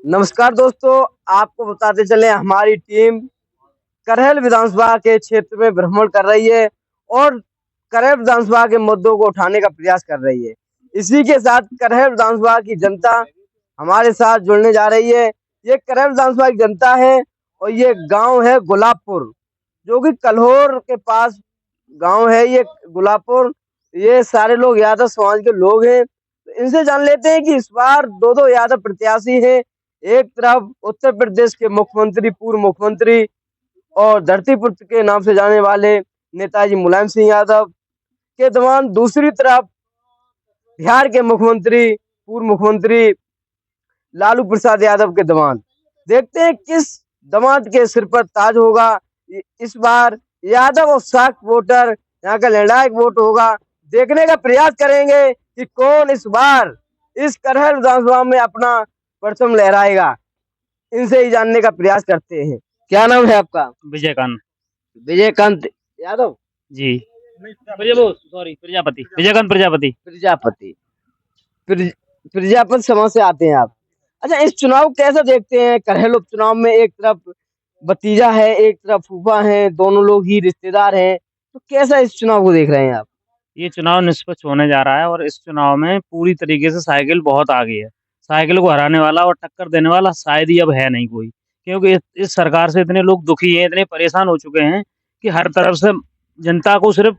नमस्कार दोस्तों, आपको बताते चले हमारी टीम करहल विधानसभा के क्षेत्र में भ्रमण कर रही है और करहल विधानसभा के मुद्दों को उठाने का प्रयास कर रही है। इसी के साथ करहल विधानसभा की जनता हमारे साथ जुड़ने जा रही है। ये करहल विधानसभा की जनता है और ये गांव है गुलाबपुर, जो कि कल्होर के पास गांव है। ये गुलाबपुर, ये सारे लोग यादव समाज के लोग हैं। तो इनसे जान लेते हैं कि इस बार दो दो यादव प्रत्याशी हैं। एक तरफ उत्तर प्रदेश के मुख्यमंत्री, पूर्व मुख्यमंत्री और धरतीपुत्र के नाम से जाने वाले नेताजी मुलायम सिंह यादव के दमाद, दूसरी तरफ बिहार के मुख्यमंत्री, पूर्व मुख्यमंत्री लालू प्रसाद यादव के दमाद। देखते हैं किस दमाद के सिर पर ताज होगा। इस बार यादव और शाक्त वोटर यहाँ का निर्णायक वोट होगा। देखने का प्रयास करेंगे कि कौन इस बार इस करहल विधानसभा में अपना परचम लहराएगा। इनसे ही जानने का प्रयास करते हैं। क्या नाम है आपका? विजयकांत। विजयकांत यादव जी। प्रजापति, विजयकांत प्रजापति। प्रजापति। प्रजापति समाज से आते हैं आप। अच्छा, इस चुनाव कैसा देखते हैं? करहल उपचुनाव में एक तरफ भतीजा है, एक तरफ फूफा है, दोनों लोग ही रिश्तेदार हैं। तो कैसा इस चुनाव को देख रहे हैं आप? ये चुनाव निष्पक्ष होने जा रहा है और इस चुनाव में पूरी तरीके से साइकिल बहुत आगे है। साइकिल को हराने वाला और टक्कर देने वाला शायद ही अब है नहीं कोई, क्योंकि इस सरकार से इतने लोग दुखी हैं, इतने परेशान हो चुके हैं कि हर तरफ से जनता को सिर्फ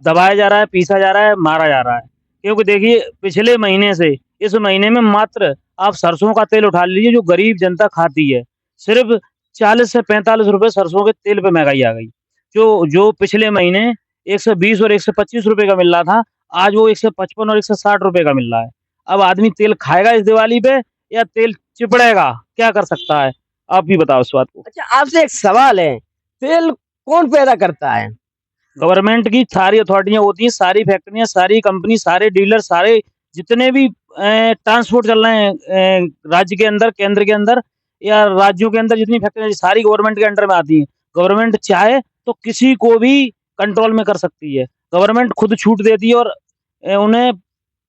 दबाया जा रहा है, पीसा जा रहा है, मारा जा रहा है। क्योंकि देखिए, पिछले महीने से इस महीने में मात्र आप सरसों का तेल उठा लीजिए, जो गरीब जनता खाती है, सिर्फ 40 से 45 रुपए सरसों के तेल पे महंगाई आ गई। जो जो पिछले महीने 120 और 125 रुपए का मिल रहा था, आज वो 155 और 160 रुपए का मिल रहा है। अब आदमी तेल खाएगा इस दिवाली पे या तेल चिपड़ेगा? क्या कर सकता है? आप भी बताओ इस बात को। अच्छा, आपसे एक सवाल है, तेल कौन पैदा करता है? गवर्नमेंट की सारी अथॉरिटियां होती हैं, सारी फैक्ट्रियां, सारी कंपनी, सारे डीलर, सारे जितने भी ट्रांसपोर्ट चल रहे हैं राज्य के अंदर, केंद्र के अंदर या राज्यों के अंदर, जितनी फैक्ट्रियां सारी गवर्नमेंट के अंडर में आती हैं। गवर्नमेंट चाहे तो किसी को भी कंट्रोल में कर सकती है। गवर्नमेंट खुद छूट देती है और उन्हें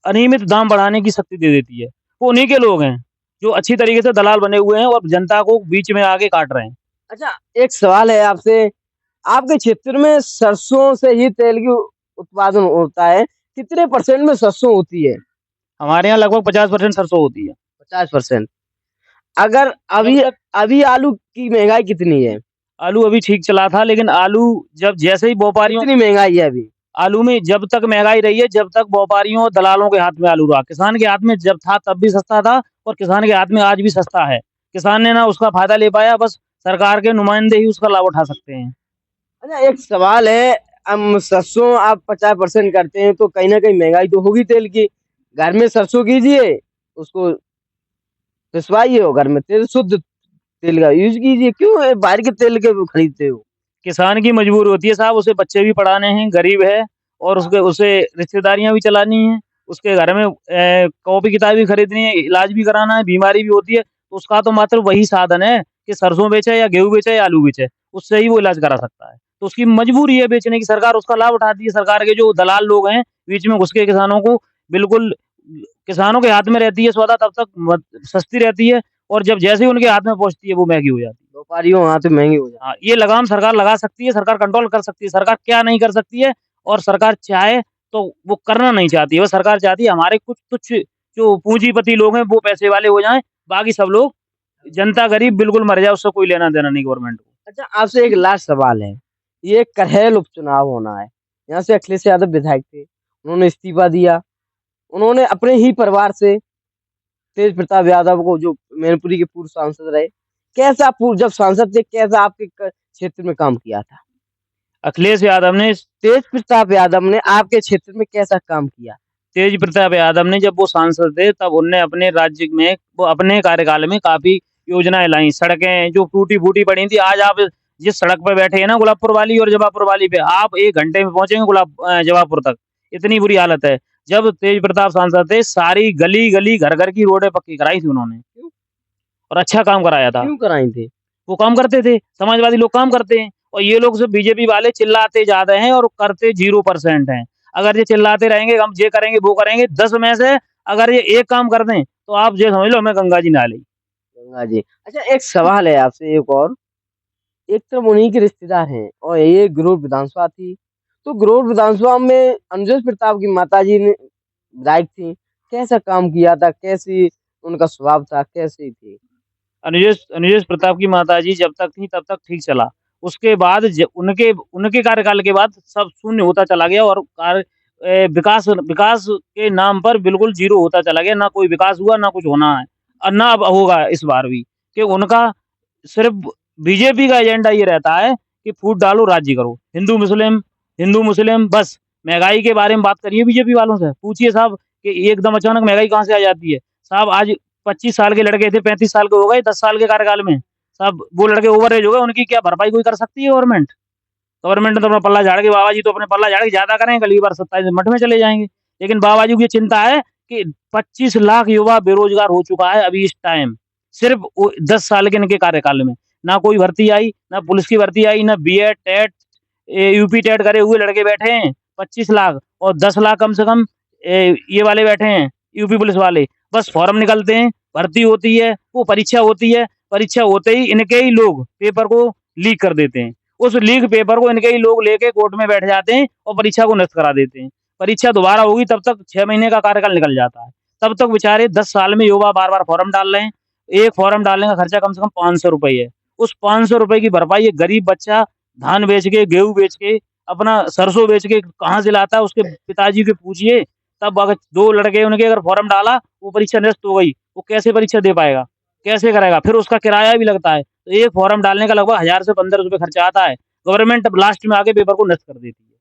अनियमित दाम बढ़ाने की शक्ति दे देती है। वो उन्हीं के लोग हैं जो अच्छी तरीके से दलाल बने हुए हैं और जनता को बीच में आगे काट रहे हैं। अच्छा, एक सवाल है आपसे, आपके क्षेत्र में सरसों से ही तेल की उत्पादन होता है, कितने परसेंट में सरसों होती है? हमारे यहाँ लगभग 50% सरसों होती है। 50%। अगर अभी अभी आलू की महंगाई कितनी है? आलू अभी ठीक चला था, लेकिन आलू जब जैसे ही व्यापारियों, कितनी महंगाई है अभी? आलू में जब तक महंगाई रही है, जब तक व्यापारियों और दलालों के हाथ में आलू रहा। किसान के हाथ में जब था तब भी सस्ता था और किसान के हाथ में आज भी सस्ता है। किसान ने ना उसका फायदा ले पाया, बस सरकार के नुमाइंदे ही उसका लाभ उठा सकते हैं। अच्छा, एक सवाल है, हम सरसों आप 50% करते हैं तो कहीं ना कहीं महंगाई तो होगी तेल की। घर में सरसों कीजिए, उसको पिसवाइए और घर में तेल, शुद्ध तेल का यूज कीजिए। क्यों बाहर के तेल के वो खरीदते हो? किसान की मजबूरी होती है साहब, उसे बच्चे भी पढ़ाने हैं, गरीब है और उसके उसे रिश्तेदारियां भी चलानी है, उसके घर में कॉपी किताब भी खरीदनी है, इलाज भी कराना है, बीमारी भी होती है। तो उसका तो मात्र वही साधन है कि सरसों बेचे या गेहूं बेचे या आलू बेचे, उससे ही वो इलाज करा सकता है। तो उसकी मजबूरी है बेचने की, सरकार उसका लाभ उठाती है। सरकार के जो दलाल लोग हैं बीच में घुस के किसानों को बिल्कुल, किसानों के हाथ में रहती है सौदा तब तक सस्ती रहती है और जब जैसे ही उनके हाथ में पहुंचती है वो महंगी हो जाती है। व्यापारियों हाथ में महंगी हो जाती हाँ, ये लगाम सरकार लगा सकती है, सरकार कंट्रोल कर सकती है। सरकार क्या नहीं कर सकती है, और सरकार चाहे तो वो करना नहीं चाहती है। वो सरकार चाहती है हमारे कुछ कुछ जो पूंजीपति लोग हैं वो पैसे वाले हो जाएं, बाकी सब लोग, जनता गरीब बिल्कुल मर जाए, उससे कोई लेना देना नहीं गवर्नमेंट को। है। अच्छा, आपसे एक लास्ट सवाल है, ये करहल उपचुनाव होना है, यहाँ से अखिलेश यादव विधायक थे, उन्होंने इस्तीफा दिया। उन्होंने अपने ही परिवार से तेज प्रताप यादव को, जो मैनपुरी के पूर्व सांसद रहे, कैसा पूर्व जब सांसद थे कैसा आपके क्षेत्र में काम किया था? अखिलेश यादव ने, तेज प्रताप यादव ने आपके क्षेत्र में कैसा काम किया? तेज प्रताप यादव ने जब वो सांसद थे तब उनने अपने राज्य में, वो अपने कार्यकाल में काफी योजनाएं लाई। सड़कें जो टूटी फूटी पड़ी थी, आज आप जिस सड़क पे बैठे हैं ना, गुलाबपुर वाली और जवापुर वाली पे, आप 1 घंटे में पहुंचेंगे जवापुर तक, इतनी बुरी हालत है। जब तेज प्रताप सांसद थे, सारी गली गली घर घर की रोडें पक्की कराई थी उन्होंने और अच्छा काम कराया था। क्यों कराई थी? वो काम करते थे, समाजवादी लोग काम करते हैं, और ये लोग सिर्फ बीजेपी वाले चिल्लाते ज्यादा हैं और करते 0% हैं। अगर ये चिल्लाते रहेंगे हम ये करेंगे वो करेंगे, 10 में से अगर ये एक काम कर दें तो आप ये समझ लो हमें गंगा जी नहा ली। हाँ जी। अच्छा, एक सवाल है आपसे एक और। एक तरफ उन्हीं के रिश्तेदार हैं और ये गुरूर विधानसभा थी। तो गुरूर विधानसभा में अनुजेश प्रताप की माताजी ने विधायक थी। कैसा काम किया था? कैसी उनका स्वभाव था? कैसी थी? अनुजेश अनुजेश प्रताप की माताजी जब तक थी तब तक ठीक चला। उसके बाद उनके उनके कार्यकाल के बाद सब शून्य होता चला गया और विकास विकास के नाम पर बिल्कुल जीरो होता चला गया। ना कोई विकास हुआ, ना कुछ होना है और ना अब होगा इस बार भी। कि उनका सिर्फ बीजेपी का एजेंडा ये रहता है कि फूट डालो, राज्य करो। हिंदू मुस्लिम बस। महंगाई के बारे में बात करिए बीजेपी वालों से, पूछिए साहब कि एकदम अचानक महंगाई कहाँ से आ जाती है। साहब आज 25 साल के लड़के थे, 35 साल के हो गए 10 साल के कार्यकाल में। साहब वो लड़के ओवर एज हो गए, उनकी क्या भरपाई कोई कर सकती है गवर्नमेंट? गवर्नमेंट ने तो अपना पल्ला झाड़ के, बाबा जी तो अपने पल्ला झाड़ के ज्यादा करेंगे, अगली बार 27 मठ में चले जाएंगे। लेकिन बाबा जी को ये चिंता है कि 25 लाख युवा बेरोजगार हो चुका है अभी इस टाइम, सिर्फ 10 साल के इनके कार्यकाल में। ना कोई भर्ती आई, ना पुलिस की भर्ती आई, ना बीएड टेट यूपी टेट करे हुए लड़के बैठे हैं 25 लाख, और 10 लाख कम से कम ये वाले बैठे हैं यूपी पुलिस वाले। बस फॉर्म निकलते हैं, भर्ती होती है, वो परीक्षा होती है, परीक्षा होते ही इनके ही लोग पेपर को लीक कर देते हैं। उस लीक पेपर को इनके ही लोग लेके कोर्ट में बैठ जाते हैं और परीक्षा को नष्ट करा देते हैं। परीक्षा दोबारा होगी तब तक 6 महीने का कार्यकाल निकल जाता है। तब तक बेचारे 10 साल में युवा बार बार फॉर्म डाल रहे हैं। एक फॉर्म डालने का खर्चा कम से कम 500 रुपये है। उस 500 रुपये की भरपाई एक गरीब बच्चा धान बेच के, गेहूं बेच के, अपना सरसों बेच के कहाँ से लाता है? उसके पिताजी को पूछिए। तब अगर 2 लड़के उनके अगर फॉर्म डाला, वो परीक्षा नष्ट हो गई, वो कैसे परीक्षा दे पाएगा? कैसे करेगा? फिर उसका किराया भी लगता है। तो एक फॉर्म डालने का लगभग 1000 से 1500 खर्चा आता है। गवर्नमेंट लास्ट में आके पेपर को नष्ट कर देती है।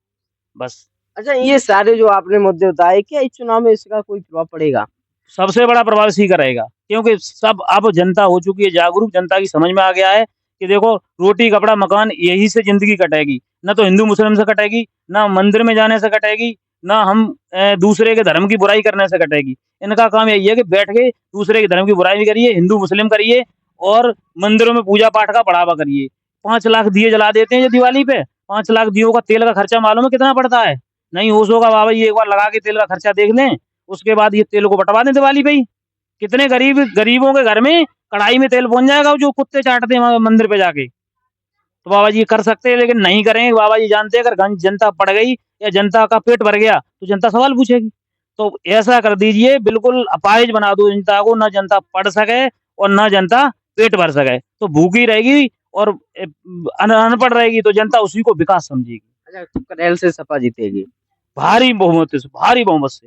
बस। अच्छा, ये सारे जो आपने मुद्दे बताए, क्या इस चुनाव में इसका कोई प्रभाव पड़ेगा? सबसे बड़ा प्रभाव इसी का रहेगा, क्योंकि सब अब जनता हो चुकी है जागरूक। जनता की समझ में आ गया है कि देखो, रोटी कपड़ा मकान यही से जिंदगी कटेगी। ना तो हिंदू मुस्लिम से कटेगी, ना मंदिर में जाने से कटेगी, ना हम दूसरे के धर्म की बुराई करने से कटेगी। इनका काम यही है कि बैठ के दूसरे के धर्म की बुराई भी करिए, हिंदू मुस्लिम करिए, और मंदिरों में पूजा पाठ का बढ़ावा करिए। 5 लाख दिए जला देते हैं जो दिवाली पे। 5 लाख दियों का तेल का खर्चा मालूम है कितना पड़ता है? नहीं होश होगा बाबा जी, एक बार लगा के तेल का खर्चा देख लें। उसके बाद ये तेल को बंटवा दें दिवाली पे ही। कितने गरीबों के घर में कढ़ाई में तेल पहुंच जाएगा जो कुत्ते चाटते हैं मंदिर पे जाके। तो बाबा जी कर सकते हैं, लेकिन नहीं करेंगे। बाबा जी जानते हैं अगर जनता पड़ गई या जनता का पेट भर गया तो जनता सवाल पूछेगी। तो ऐसा कर दीजिए, बिल्कुल अपाहिज बना दो जनता को, ना जनता पढ़ सके और ना जनता पेट भर सके। तो भूखी रहेगी और अनपढ़ रहेगी, तो जनता उसी को विकास समझेगी। अच्छा, तो करेल से सपा जीतेगी? भारी बहुमत से, भारी बहुमत से।